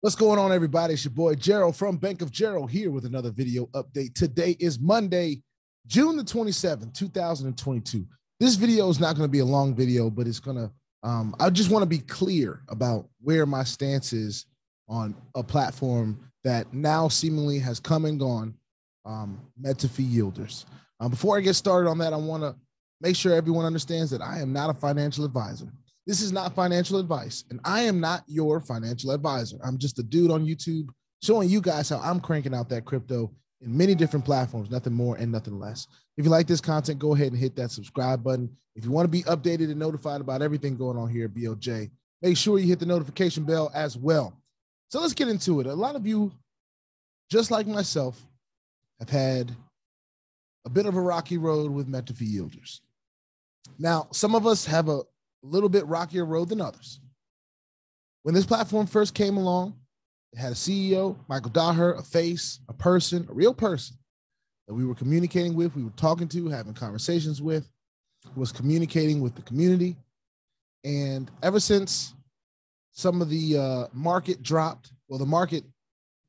What's going on, everybody? It's your boy Gerald from Bank of Gerald here with another video update. Today is Monday, June the 27th, 2022. This video is not going to be a long video, but it's going to, I just want to be clear about where my stance is on a platform that now seemingly has come and gone, Metafi Yielders. Before I get started on that, I want to make sure everyone understands that I am not a financial advisor. This is not financial advice, and I am not your financial advisor. I'm just a dude on YouTube showing you guys how I'm cranking out that crypto in many different platforms, nothing more and nothing less. If you like this content, go ahead and hit that subscribe button. If you want to be updated and notified about everything going on here at BOJ, make sure you hit the notification bell as well. So let's get into it. A lot of you, just like myself, have had a bit of a rocky road with Metafi Yielders. Now, some of us have a little bit rockier road than others. When this platform first came along, it had a CEO, Michael Daher, a face, a person, a real person that we were communicating with, we were talking to, having conversations with, was communicating with the community. And ever since some of the market dropped, well, the market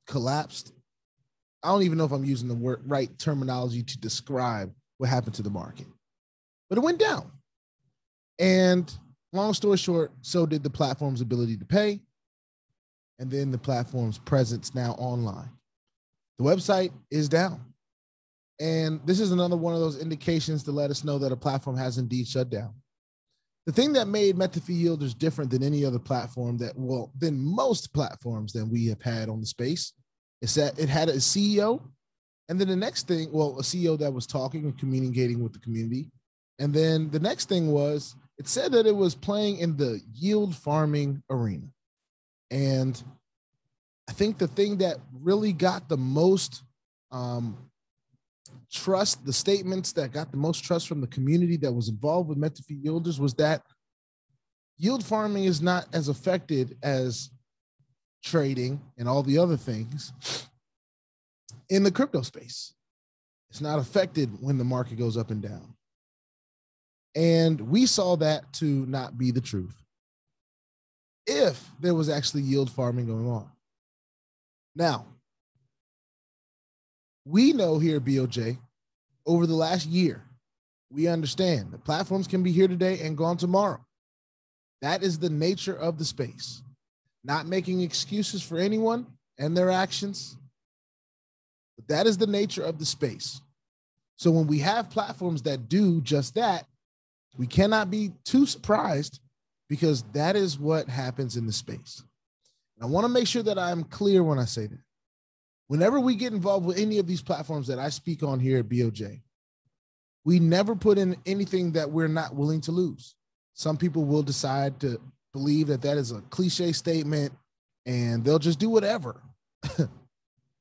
collapsed. I don't even know if I'm using the right terminology to describe what happened to the market, but it went down. And long story short, so did the platform's ability to pay, and then the platform's presence now online. The website is down. And this is another one of those indications to let us know that a platform has indeed shut down. The thing that made Metafi Yielders different than any other platform than most platforms that we have had on the space is that it had a CEO. And then the next thing, well, a CEO that was talking and communicating with the community. And then the next thing was, it said that it was playing in the yield farming arena. And I think the thing that really got the most trust, the statements that got the most trust from the community that was involved with Metafi Yielders was that yield farming is not as affected as trading and all the other things in the crypto space. It's not affected when the market goes up and down. And we saw that to not be the truth. If there was actually yield farming going on. Now, we know here at BOJ, over the last year, we understand that platforms can be here today and gone tomorrow. That is the nature of the space. Not making excuses for anyone and their actions, but that is the nature of the space. So when we have platforms that do just that, we cannot be too surprised because that is what happens in the space. And I want to make sure that I'm clear when I say that. Whenever we get involved with any of these platforms that I speak on here at BOJ, we never put in anything that we're not willing to lose. Some people will decide to believe that that is a cliche statement and they'll just do whatever.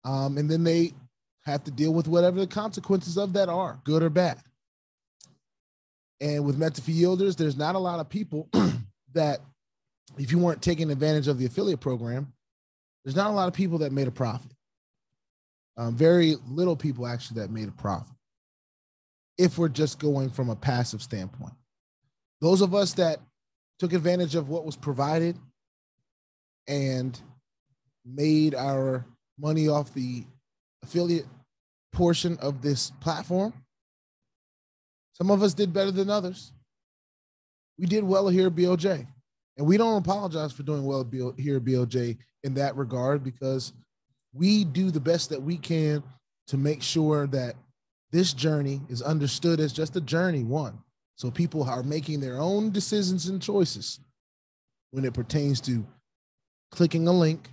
And then they have to deal with whatever the consequences of that are, good or bad. And with Metafi Yielders, there's not a lot of people that, if you weren't taking advantage of the affiliate program, there's not a lot of people that made a profit. Very little people actually that made a profit, if we're just going from a passive standpoint. Those of us that took advantage of what was provided and made our money off the affiliate portion of this platform, some of us did better than others. We did well here at BOJ. And we don't apologize for doing well here at BOJ in that regard, because we do the best that we can to make sure that this journey is understood as just a journey, one. So people are making their own decisions and choices when it pertains to clicking a link,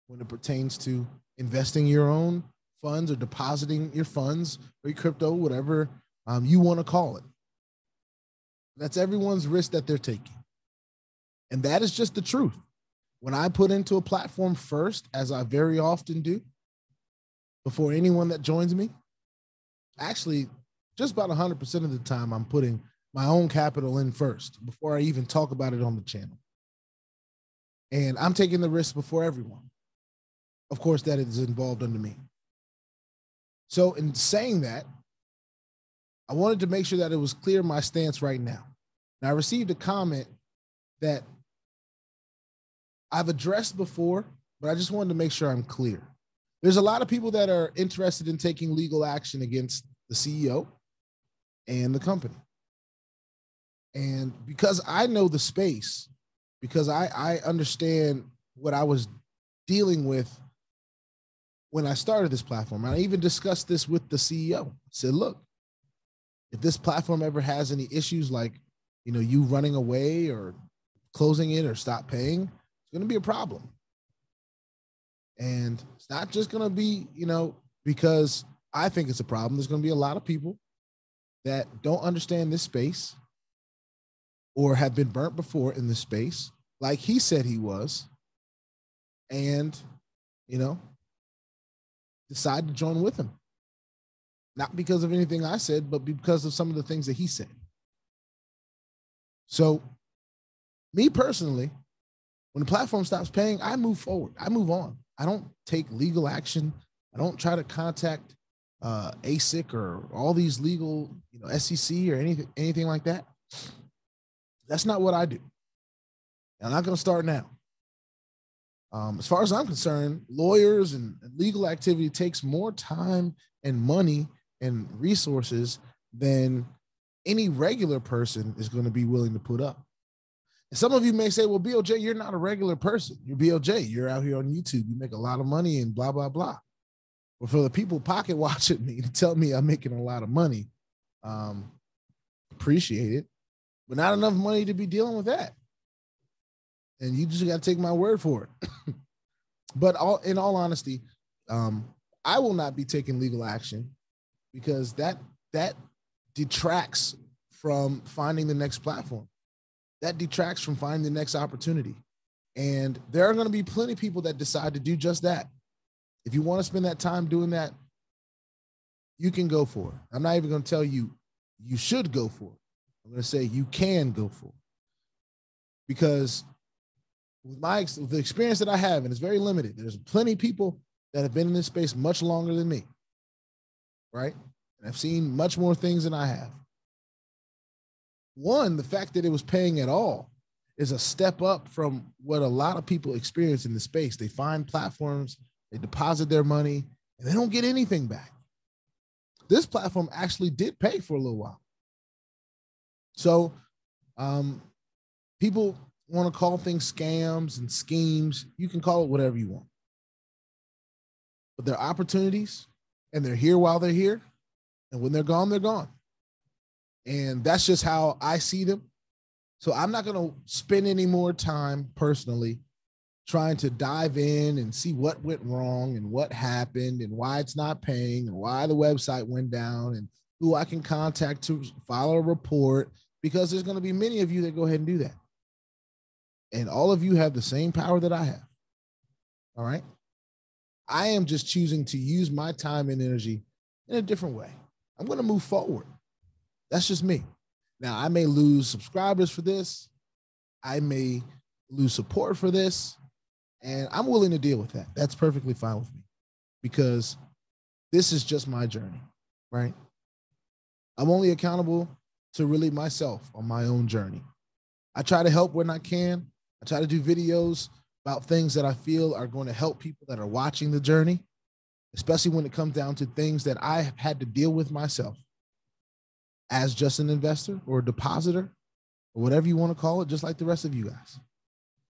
when it pertains to investing your own funds or depositing your funds or your crypto, whatever you want to call it. That's everyone's risk that they're taking. And that is just the truth. When I put into a platform first, as I very often do, before anyone that joins me, actually just about 100% of the time, I'm putting my own capital in first before I even talk about it on the channel. And I'm taking the risk before everyone. Of course, that is involved under me. So in saying that, I wanted to make sure that it was clear my stance right now. Now, I received a comment that I've addressed before, but I just wanted to make sure I'm clear. There's a lot of people that are interested in taking legal action against the CEO and the company. And because I know the space, because I understand what I was dealing with when I started this platform, and I even discussed this with the CEO. I said, look, if this platform ever has any issues like, you running away or closing it or stop paying, it's going to be a problem. And it's not just going to be, because I think it's a problem. There's going to be a lot of people that don't understand this space or have been burnt before in this space, like he said he was, and, decide to join with him. Not because of anything I said, but because of some of the things that he said. So me personally, when the platform stops paying, I move forward. I move on. I don't take legal action. I don't try to contact ASIC or all these legal, SEC or anything like that. That's not what I do. And I'm not going to start now. As far as I'm concerned, lawyers and legal activity takes more time and money and resources than any regular person is going to be willing to put up. And some of you may say, well, BOJ, you're not a regular person. You're BOJ. You're out here on YouTube. You make a lot of money and blah, blah, blah. But for the people pocket watching me to tell me I'm making a lot of money, appreciate it, but not enough money to be dealing with that. And you just got to take my word for it. But in all honesty, I will not be taking legal action because that detracts from finding the next platform. That detracts from finding the next opportunity. And there are going to be plenty of people that decide to do just that. If you want to spend that time doing that, you can go for it. I'm not even going to tell you you should go for it. I'm going to say you can go for it. Because with the experience that I have, and it's very limited, there's plenty of people that have been in this space much longer than me, right? And I've seen much more things than I have. One, the fact that it was paying at all is a step up from what a lot of people experience in the space. They find platforms, they deposit their money, and they don't get anything back. This platform actually did pay for a little while. So people want to call things scams and schemes. You can call it whatever you want. But they're opportunities, and they're here while they're here. And when they're gone, they're gone. And that's just how I see them. So I'm not going to spend any more time personally trying to dive in and see what went wrong and what happened and why it's not paying and why the website went down and who I can contact to file a report, because there's going to be many of you that go ahead and do that. And all of you have the same power that I have. All right. I am just choosing to use my time and energy in a different way. I'm going to move forward. That's just me. Now, I may lose subscribers for this. I may lose support for this. And I'm willing to deal with that. That's perfectly fine with me, because this is just my journey, right? I'm only accountable to really myself on my own journey. I try to help when I can. I try to do videos about things that I feel are going to help people that are watching the journey, especially when it comes down to things that I have had to deal with myself as just an investor or a depositor or whatever you want to call it, just like the rest of you guys.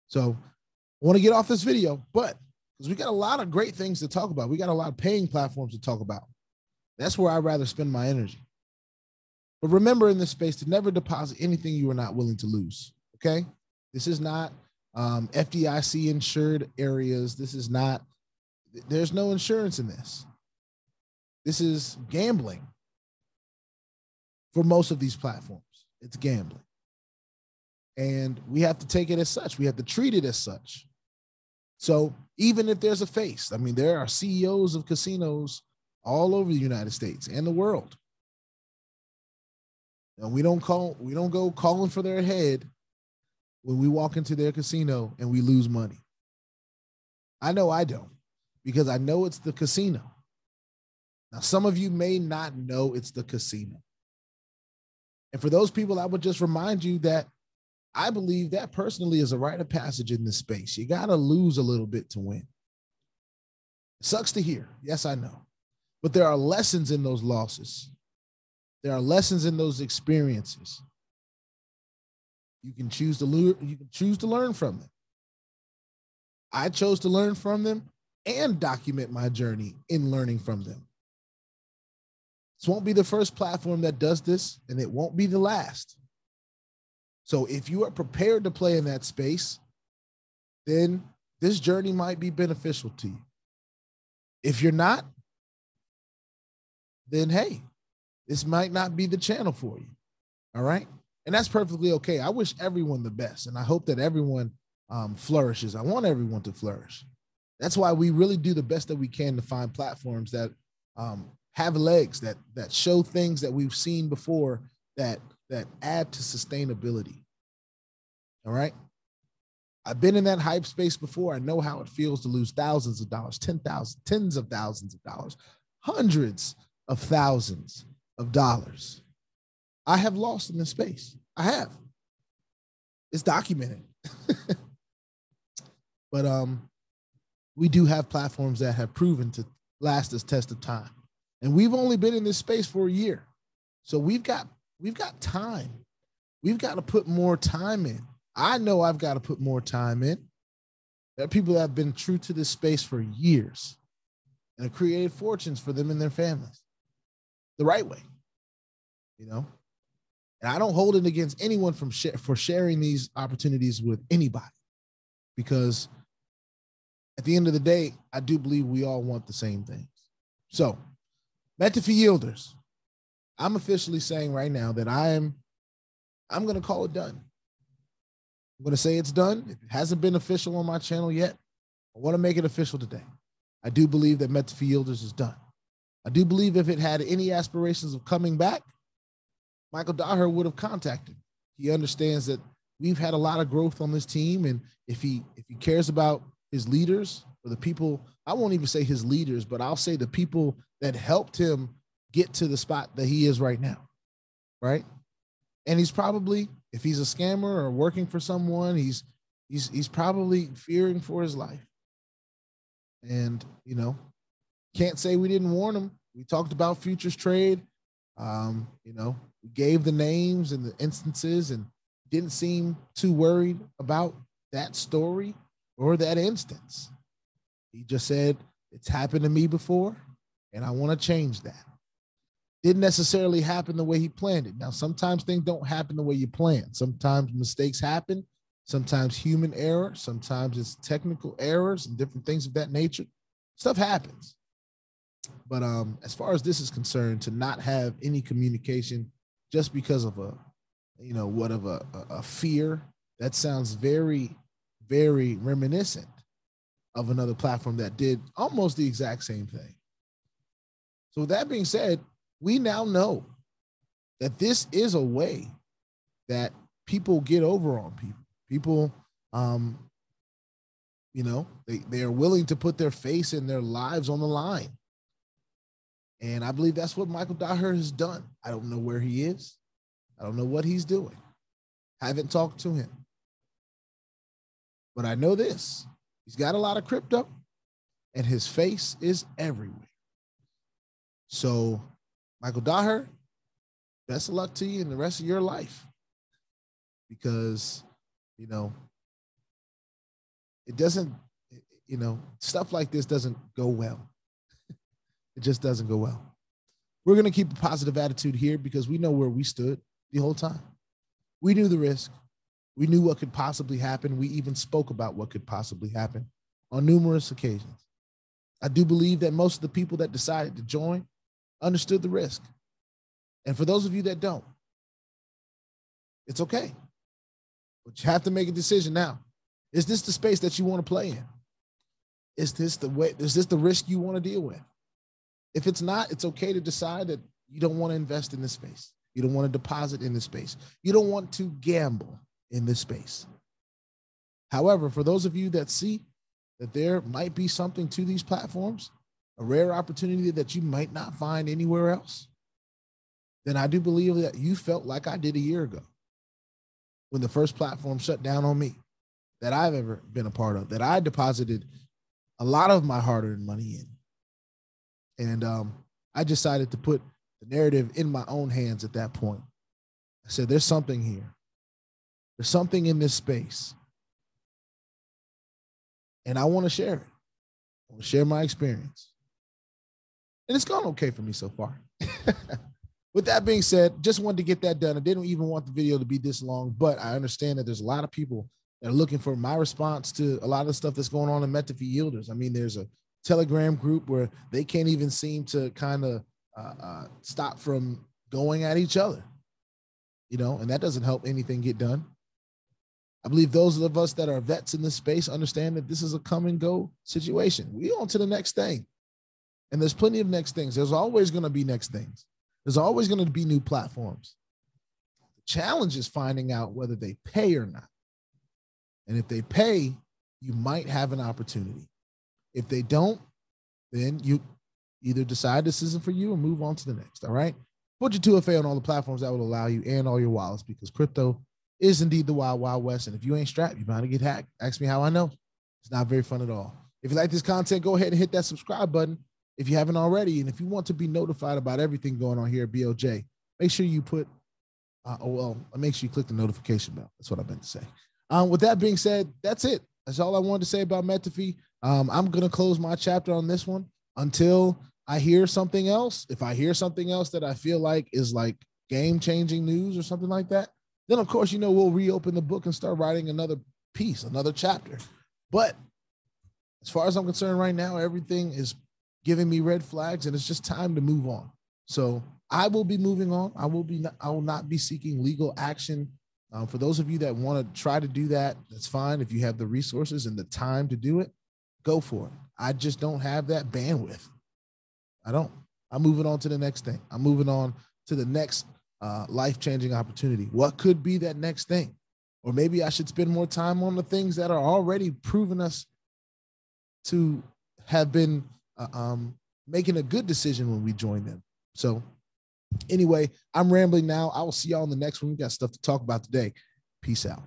So I want to get off this video, but because we got a lot of great things to talk about. We got a lot of paying platforms to talk about. That's where I'd rather spend my energy. But remember in this space to never deposit anything you are not willing to lose, okay? This is not FDIC insured areas. This is not, there's no insurance in this. This is gambling for most of these platforms. It's gambling. And we have to take it as such. We have to treat it as such. So even if there's a face, I mean, there are CEOs of casinos all over the United States and the world. And we don't go calling for their head when we walk into their casino and we lose money. I know I don't, because I know it's the casino. Now, some of you may not know it's the casino. And for those people, I would just remind you that I believe that personally is a rite of passage in this space. You got to lose a little bit to win. It sucks to hear. Yes, I know. But there are lessons in those losses. There are lessons in those experiences. You can choose to learn from them. I chose to learn from them and document my journey in learning from them. This won't be the first platform that does this, and it won't be the last. So if you are prepared to play in that space, then this journey might be beneficial to you. If you're not, then hey, this might not be the channel for you. All right. And that's perfectly okay. I wish everyone the best, and I hope that everyone flourishes. I want everyone to flourish. That's why we really do the best that we can to find platforms that have legs, that show things that we've seen before, that add to sustainability. All right. I've been in that hype space before. I know how it feels to lose thousands of dollars, tens of thousands of dollars, hundreds of thousands of dollars. I have lost in this space. I have. It's documented. But we do have platforms that have proven to last this test of time. And we've only been in this space for a year. So we've got time. We've got to put more time in. I know I've got to put more time in. There are people that have been true to this space for years and have created fortunes for them and their families the right way, you know? And I don't hold it against anyone for sharing these opportunities with anybody, because at the end of the day, I do believe we all want the same things. So, Metafi Yielders, I'm officially saying right now that I'm going to call it done. I'm going to say it's done. If it hasn't been official on my channel yet, I want to make it official today. I do believe that Metafi Yielders is done. I do believe if it had any aspirations of coming back, Michael Daher would have contacted. He understands that we've had a lot of growth on this team, and if he cares about his leaders, or the people, I won't even say his leaders, but I'll say the people that helped him get to the spot that he is right now, right? And he's probably, if he's a scammer or working for someone, he's probably fearing for his life. And, you know, can't say we didn't warn him. We talked about futures trade. You know, we gave the names and the instances and didn't seem too worried about that story or that instance. He just said, it's happened to me before, and I want to change that. Didn't necessarily happen the way he planned it. Now, sometimes things don't happen the way you plan. Sometimes mistakes happen. Sometimes human error. Sometimes it's technical errors and different things of that nature. Stuff happens. But as far as this is concerned, to not have any communication just because of a fear, that sounds very, very reminiscent of another platform that did almost the exact same thing. So with that being said, we now know that this is a way that people get over on people. People, you know, they are willing to put their face and their lives on the line. And I believe that's what Michael Daher has done. I don't know where he is. I don't know what he's doing. I haven't talked to him. But I know this. He's got a lot of crypto, and his face is everywhere. So, Michael Daher, best of luck to you in the rest of your life. Because, you know, it doesn't, you know, stuff like this doesn't go well. It just doesn't go well. We're going to keep a positive attitude here because we know where we stood the whole time. We knew the risk. We knew what could possibly happen. We even spoke about what could possibly happen on numerous occasions. I do believe that most of the people that decided to join understood the risk. And for those of you that don't, it's okay. But you have to make a decision now. Is this the space that you want to play in? Is this the way? Is this the risk you want to deal with? If it's not, it's okay to decide that you don't want to invest in this space. You don't want to deposit in this space. You don't want to gamble in this space. However, for those of you that see that there might be something to these platforms, a rare opportunity that you might not find anywhere else, then I do believe that you felt like I did a year ago when the first platform shut down on me that I've ever been a part of, that I deposited a lot of my hard-earned money in. And I decided to put the narrative in my own hands at that point. I said, there's something here. There's something in this space. And I want to share it. I want to share my experience. And it's gone okay for me so far. With that being said, just wanted to get that done. I didn't even want the video to be this long, but I understand that there's a lot of people that are looking for my response to a lot of the stuff that's going on in Metafi yielders. I mean, there's a Telegram group where they can't even seem to kind of stop from going at each other, you know, and that doesn't help anything get done. I believe those of us that are vets in this space understand that this is a come and go situation. We on to the next thing. And there's plenty of next things. There's always going to be next things. There's always going to be new platforms. The challenge is finding out whether they pay or not. And if they pay, you might have an opportunity. If they don't, then you either decide this isn't for you or move on to the next, all right? Put your 2FA on all the platforms that will allow you and all your wallets, because crypto is indeed the wild, wild west. And if you ain't strapped, you're bound to get hacked. Ask me how I know. It's not very fun at all. If you like this content, go ahead and hit that subscribe button if you haven't already. And if you want to be notified about everything going on here at BOJ, make sure you put, make sure you click the notification bell. That's what I meant to say. With that being said, that's it. That's all I wanted to say about Metafi. I'm going to close my chapter on this one until I hear something else. If I hear something else that I feel like is like game-changing news or something like that, then of course, you know, we'll reopen the book and start writing another piece, another chapter. But as far as I'm concerned right now, everything is giving me red flags, and it's just time to move on. So I will be moving on. I will not be seeking legal action. For those of you that want to try to do that, that's fine. If you have the resources and the time to do it, go for it. I just don't have that bandwidth. I don't. I'm moving on to the next thing. I'm moving on to the next life-changing opportunity. What could be that next thing? Or maybe I should spend more time on the things that are already proven us to have been making a good decision when we join them. So anyway, I'm rambling now. I will see y'all in the next one. We got stuff to talk about today. Peace out.